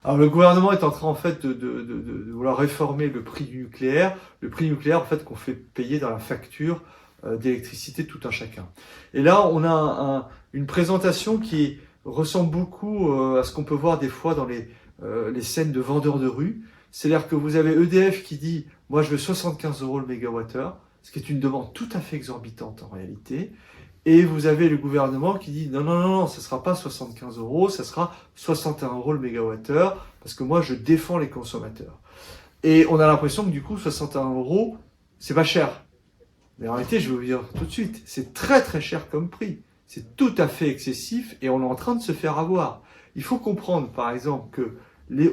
Alors le gouvernement est en train en fait de vouloir réformer le prix du nucléaire. Le prix nucléaire en fait qu'on fait payer dans la facture d'électricité de tout un chacun. Et là on a une présentation qui ressemble beaucoup à ce qu'on peut voir des fois dans les scènes de vendeurs de rue. C'est-à-dire que vous avez EDF qui dit moi je veux 75 € le mégawattheure, ce qui est une demande tout à fait exorbitante en réalité. Et vous avez le gouvernement qui dit non, non, non, non, ça ne sera pas 75 €, ça sera 61 € le mégawattheure, parce que moi je défends les consommateurs. Et on a l'impression que du coup 61 €, c'est pas cher. Mais en réalité, je vais vous dire tout de suite, c'est très très cher comme prix. C'est tout à fait excessif et on est en train de se faire avoir. Il faut comprendre par exemple que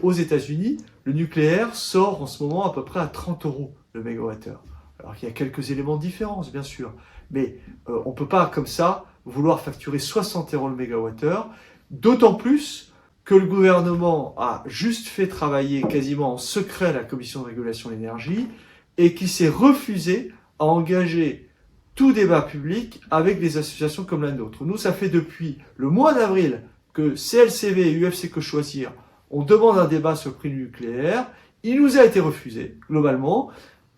aux États-Unis, le nucléaire sort en ce moment à peu près à 30 € le mégawattheure. Alors qu'il y a quelques éléments de différence, bien sûr. Mais on ne peut pas, comme ça, vouloir facturer 60 € le mégawattheure. D'autant plus que le gouvernement a juste fait travailler quasiment en secret la Commission de régulation de l'énergie et qui s'est refusé à engager tout débat public avec des associations comme la nôtre. Nous, ça fait depuis le mois d'avril que CLCV et UFC Que Choisir, on demande un débat sur le prix du nucléaire. Il nous a été refusé, globalement.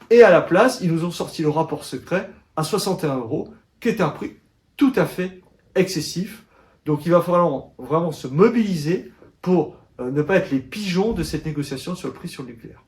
Et à la place, ils nous ont sorti le rapport secret à 61 €, qui est un prix tout à fait excessif. Donc il va falloir vraiment se mobiliser pour ne pas être les pigeons de cette négociation sur le prix sur le nucléaire.